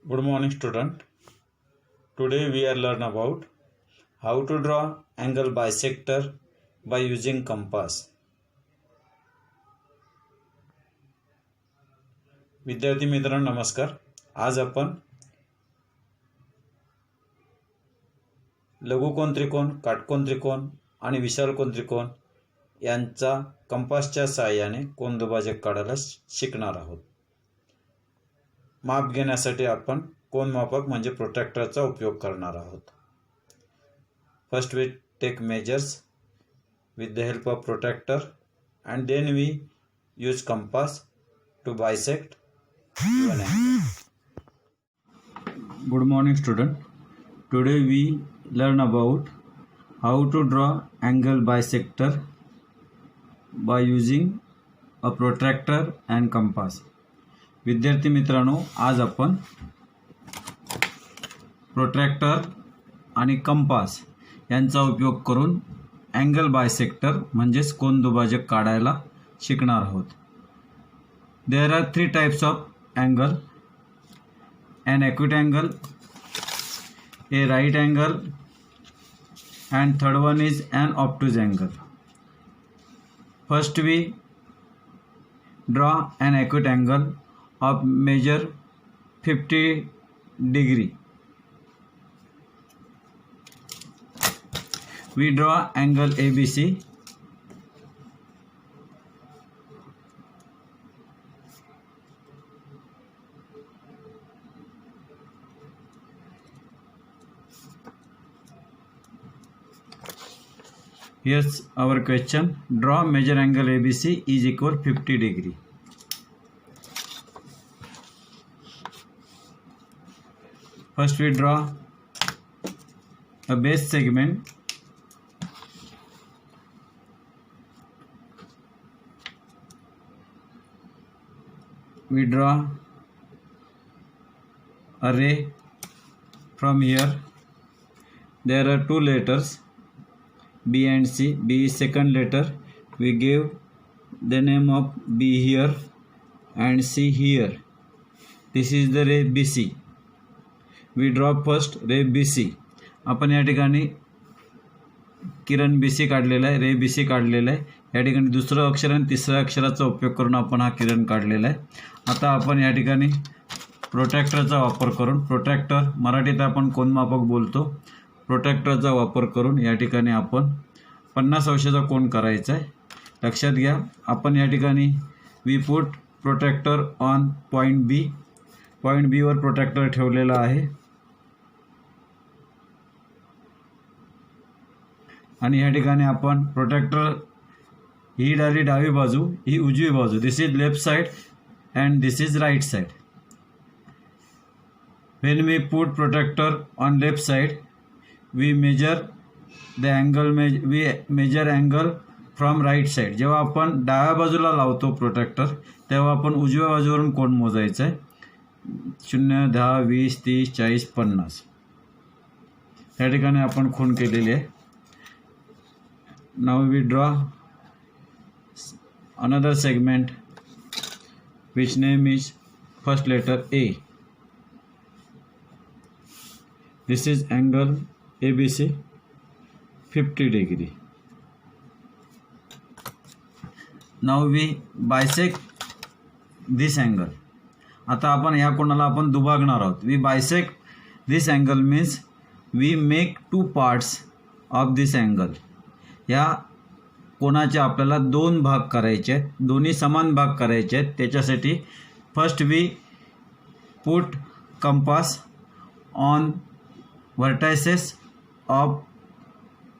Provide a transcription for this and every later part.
Good morning, student. Today we are learn about how to draw angle bisector by using compass. विद्यार्थी मित्रांनो नमस्कार. आज आपण लघुकोन त्रिकोण, काटकोन त्रिकोण आणि विशालकोन त्रिकोण यांचा कंपासच्या सहाय्याने कोनदुभाजक काढायला शिकणार आहोत. माप घेण्यासाठी आपण कोनमापक म्हणजे प्रोट्रॅक्टरचा उपयोग करणार आहोत. First we take measures with the help of protractor and then we use compass to bisect given angle. Good morning, student. Today we learn about how to draw angle bisector by using a protractor and compass. विद्यार्थी मित्रांनो, आज आपण protractor आणि compass यांचा उपयोग करून angle bisector म्हणजेच कोन दुभाजक काढायला शिकणार आहोत. There are 3 types of angle: an acute angle, a right angle, and third one is an obtuse angle. First we draw an acute angle of measure 50 degree. We draw angle ABC. Here's our question. Draw measure angle ABC is equal 50 degree. First we draw a base segment. We draw a ray from here. There are 2 letters B and C. B is second letter. We give the name of B here and C here. This is the ray BC. We draw first ray BC. आपण या ठिकाणी किरण BC काढलेला आहे, रे BC काढलेला आहे. या ठिकाणी दुसरं अक्षर आणि तिसऱ्या अक्षराचा उपयोग करून आपण हा किरण काढलेला आहे. आता आपण या ठिकाणी प्रोट्रॅक्टरचा वापर करून, प्रोट्रॅक्टर मराठीत आपण कोनमापक बोलतो, प्रोट्रॅक्टरचा वापर करून या ठिकाणी आपण 50 अंशाचा कोन करायचा आहे. लक्षात घ्या, आपण या ठिकाणी we put protractor on point B. Point B वर प्रोट्रॅक्टर ठेवलेला आहे आणि या ठिकाणी आपण प्रोट्रॅक्टर ही डावी बाजू, ही उजवी बाजू, this is left side and this is right side. When we put protractor on left side, we measure the angle, we measure angle from right side. जेव्हा आपण डाव्या बाजूला लावतो प्रोट्रॅक्टर तेव्हा आपण उजव्या बाजूवरून कोन मोजायचा आहे. 0, 10, 20, 30, 40, 50 या ठिकाणी आपण खूण केलेली आहे. Now we draw another segment which name is first letter A. This is angle ABC 50 degree. Now we bisect this angle. आता आपण या कोणाला आपण दुभागणार आहोत. We bisect this angle means we make 2 parts of this angle. या कोणाचे आपल्याला 2 भाग करायचे आहेत, दोन्ही समान भाग करायचे आहेत. त्याच्यासाठी first we put compass on vertices of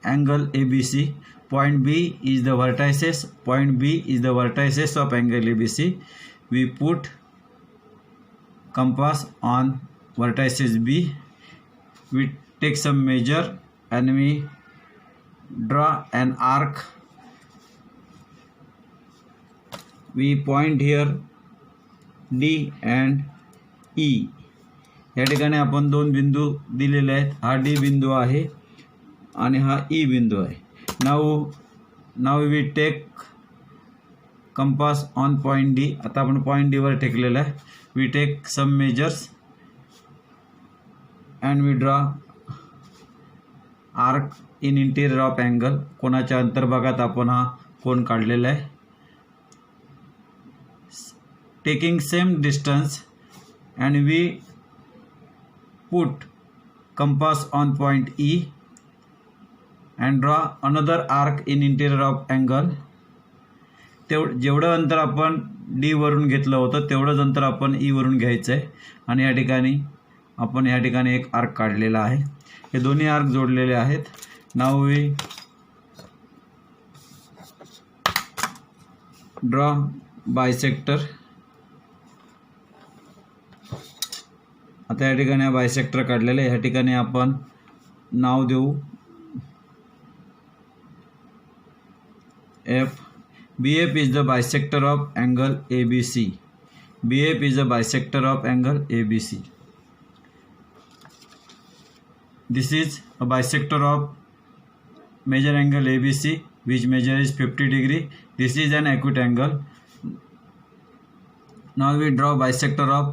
angle ABC. Point B is the vertices, point B is the vertices of angle ABC. We put compass on vertices B. We take some measure and we draw an arc. We point here D and E. या ठिकाणी आपण 2 बिंदू दिलेले आहेत. हा D बिंदू आहे आणि हा E बिंदू आहे. Now we take compass on point D. आता आपण पॉईंट D वर टेकलेला आहे. We take some measures and we draw arc in interior of angle. कोणाच्या अंतर्भागात आपण हा कोन काढलेला आहे. Taking same distance and we put compass on point E and draw another arc in interior of angle. जेवढं अंतर आपण डी वरून घेतलं होतं तेवढंच अंतर आपण ई वरून घ्यायचं आहे आणि या ठिकाणी आपण या ठिकाणी एक आर्क काढलेला आहे. हे दोन्ही आर्क जोडलेले आहेत. Now we draw bisector. आता या ठिकाणी बायसेक्टर काढलेलं आहे. या ठिकाणी आपण नाव देऊ F. BF is the bisector of angle ABC. BF is the bisector of angle ABC. This is a bisector of major angle ABC which measure is 50 degree. This is an acute angle. Now we draw bisector of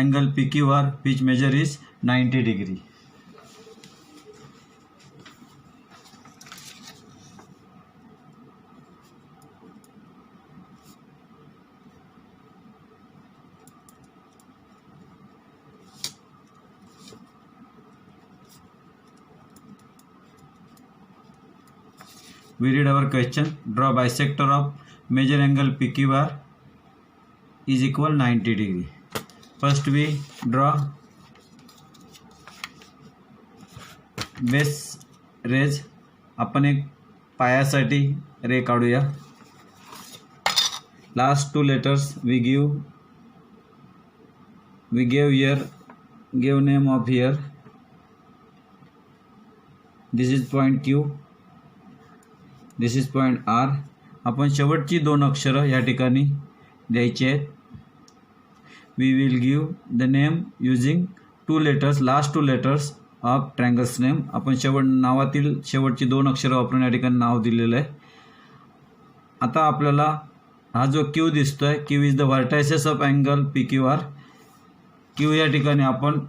angle PQR which measure is 90 degree. We read our question. Draw bisector of major angle PQR is equal 90 degree. First we draw base rays. आपण एक पायासाठी रे काढूया. Last two letters we gave here, give name of here. This is point Q. This is point R. आपण शेवटची दोन अक्षरं या ठिकाणी द्यायची आहेत. We will give the name using two letters, last two letters of triangle's name. आपण नावातील शेवटची दोन अक्षरं वापरून या ठिकाणी नाव दिलेलं आहे. आता आपल्याला हा जो क्यू दिसतोय, Q is the vertices of angle P Q R. Q या ठिकाणी आपण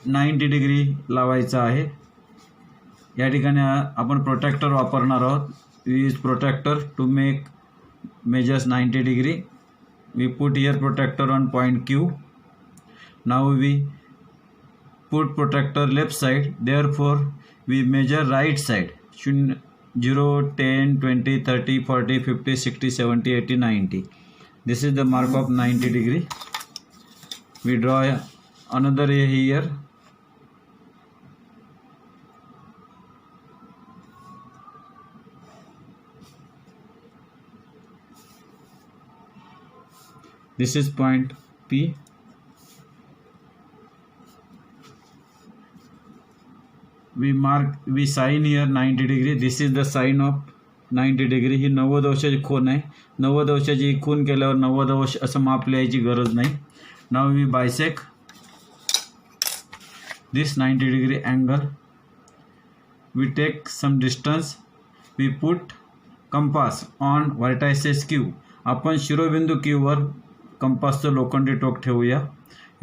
90 डिग्री लावायचा आहे. या ठिकाणी आपण प्रोट्रॅक्टर वापरणार आहोत. We use protractor to make measures 90 degree. We put here protractor on point Q. Now we put protractor left side, therefore we measure right side. 0, 10, 20, 30, 40, 50, 60, 70, 80, 90. This is the mark of 90 degree. We draw another here. This is point P. We sign here 90 degree. This is the sign of 90 degree. ही 90 अंशाची खूण आहे. 90 अंशाची खूण केल्यावर 90 अंश असं माप लिहायची गरज नाही. Now we bisect this 90 degree angle. We take some distance. We put compass on vertices Q. आपण शिरोबिंदू Q वर कंपासचं लोखंडी टोक ठेवूया.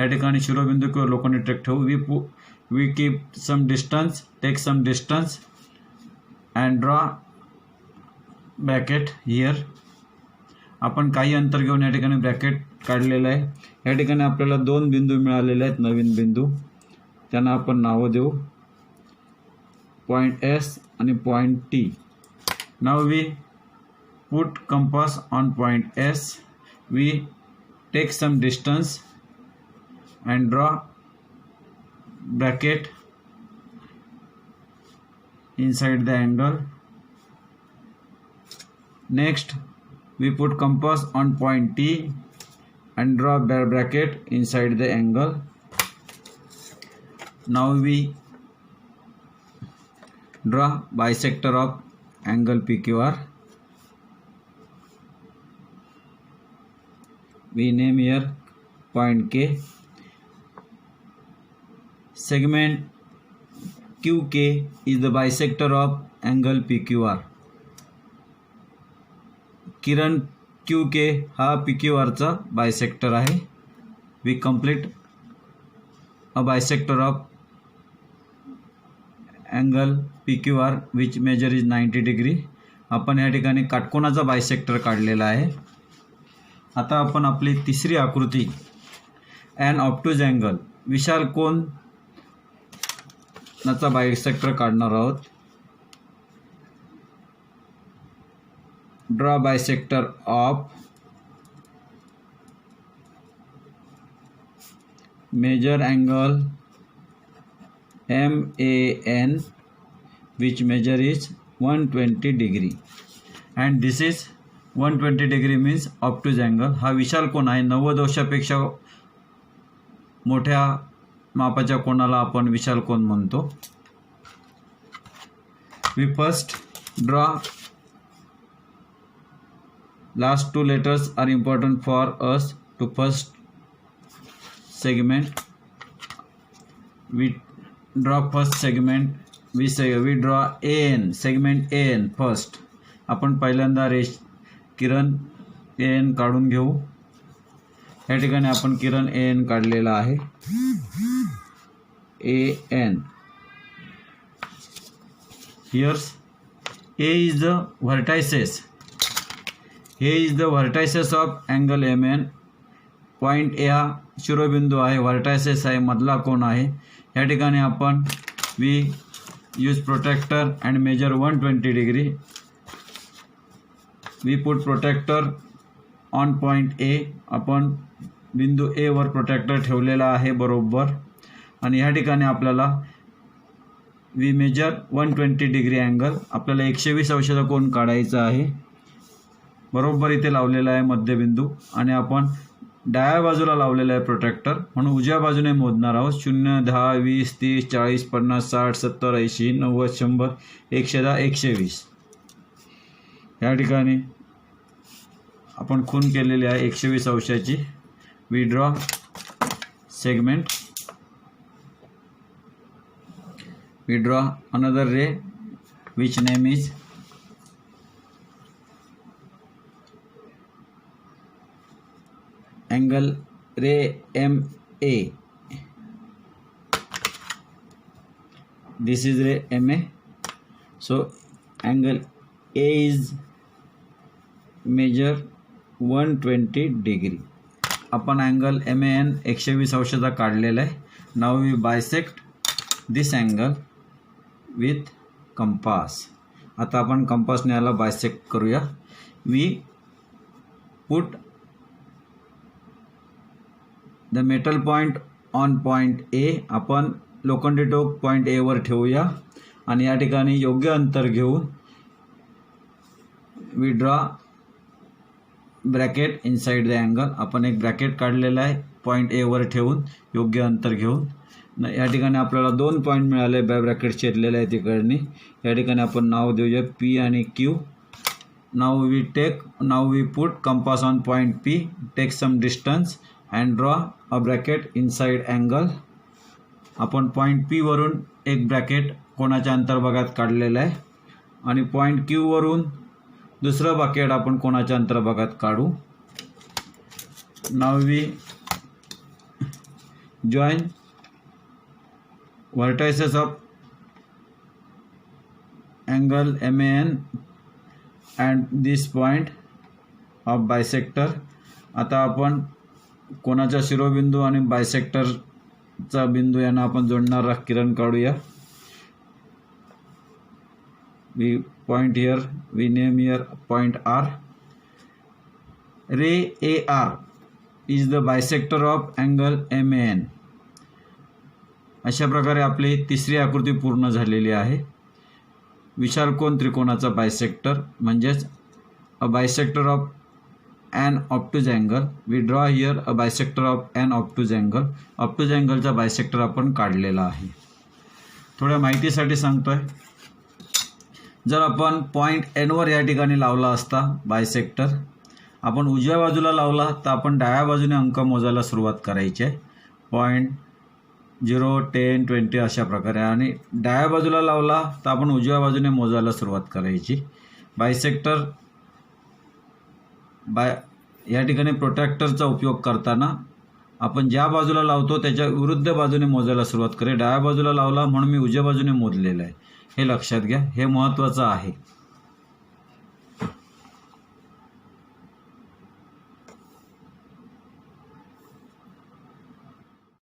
या ठिकाणी शिरोबिंदू किंवा लोखंडी टोक ठेवू. We keep some distance, take some distance and draw bracket here. आपण काही अंतर घेऊन या ठिकाणी ब्रॅकेट काढलेलं आहे. या ठिकाणी आपल्याला दोन बिंदू मिळालेले आहेत, नवीन बिंदू. त्यांना आपण नावं देऊ पॉईंट एस आणि पॉईंट टी. नाव we put compass on point S. We take some distance and draw bracket inside the angle. Next we put compass on point T and draw bracket inside the angle. Now we draw bisector of angle PQR. We name here point K. Segment QK is the bisector of angle PQR. Kiran QK हा PQR चा bisector आहे. We complete a bisector of angle PQR which measure is 90 degree. आपण या ठिकाणी काटकोनाचा bisector काढलेला आहे. आता आपण आपली तिसरी आकृती ॲन ऑब्ट्यूज अँगल विशाल कोनाचा बायसेक्टर काढणार आहोत. Draw bisector of major angle MAN which measure is 120 degree and this is 120 degree means obtuse angle. हा विशाल कोन आहे. 90 अंशापेक्षा मोठ्या मापाच्या कोनाला आपण विशाल कोन म्हणतो. We first draw last two letters are important for us to first segment. We draw first segment. We draw AN segment AN first. आपण पहिल्यांदा किरण AN काढून घेऊ. या ठिकाणी आपण किरण AN काढलेला आहे. AN here A is the vertices. A is the vertices of angle MN. Point A हा शिरोबिंदू आहे. वर्टायसेस आहे, मधला कोन आहे. या ठिकाणी आपण we use protractor and measure 120 degree. We put protractor on point A. आपण बिंदू A वर प्रोटेक्टर ठेवलेला आहे बरोबर. आणि या ठिकाणी आपल्याला वी मेजर 120 डिग्री अँगल. आपल्याला 120 अंशाचा कोन काढायचा आहे. बरोबर इथे लावलेला आहे मध्यबिंदू आणि आपण डाव्या बाजूला लावलेला आहे प्रोटेक्टर म्हणून उजव्या बाजूने मोजणार आहोत. 0 10 20 30 40 50 60 70 80 90 100 110 120. या ठिकाणी आपण खून केलेली आहे 120 अंशाची. We draw segment. We draw another ray which name is angle ray MA. This is ray MA. So angle A is measure 120 degree. आपण अँगल MAN 120 अंशाचा काढलेला आहे. Now we bisect this angle with compass. आता आपण कंपासने याला bisect करूया. We put the metal point on point A. आपण लोखंडी टोक पॉइंट A वर ठेवूया आणि या ठिकाणी योग्य अंतर घेऊन we draw bracket inside the angle. आपण एक ब्रॅकेट काढलेला आहे पॉइंट A वर ठेवून योग्य अंतर घेऊन. या ठिकाणी आपल्याला 2 पॉइंट मिळाले ब्रॅकेट छेदलेले आहे तिकडनी. या ठिकाणी आपण नाव देऊया P आणि Q. Now we put compass on point P. Take some distance and draw a bracket inside angle. आपण पॉइंट P वरून एक ब्रॅकेट कोणाच्या अंतर्भागात काढलेला आहे आणि पॉइंट Q वरून दुसरं ब्रॅकेट आपण कोणाच्या अंतर्भागात काढू. Now we join vertices of angle MAN and this point of bisector. आता आपण कोणाचा शिरोबिंदू आणि बायसेक्टरचा बिंदू यांना आपण जोडणारा किरण काढूया. We point here. We name here point R. Ray AR is the bisector of angle MAN. अशा प्रकारे आपली तिसरी आकृती पूर्ण झालेली आहे. विशाल कोन त्रिकोणाचा बायसेक्टर म्हणजेच a bisector of an obtuse angle. We draw here a bisector of an obtuse angle. obtuse angle चा बायसेक्टर आपण काढलेला आहे. थोड्या माहितीसाठी सांगतोय. जर आपण पॉइंट N वर या ठिकाणी लावला असता बायसेक्टर, आपण उजव्या बाजूला लावला तर आपण डाव्या बाजूने अंक मोजायला सुरुवात करायची आहे. पॉइंट 0 10 20 अशा प्रकारे. आणि डाव्या बाजूला लावला तर आपण उजव्या बाजूने मोजायला सुरुवात करायची. बायसेक्टर या ठिकाणी प्रोट्रॅक्टरचा उपयोग करताना आपण ज्या बाजूला लावतो त्याच्या विरुद्ध बाजूने मोजायला सुरुवात करे. डाव्या बाजूला लावला म्हणून मी उजव्या बाजूने मोजलेलं आहे, हे लक्षात घ्या, हे महत्त्वाचं आहे.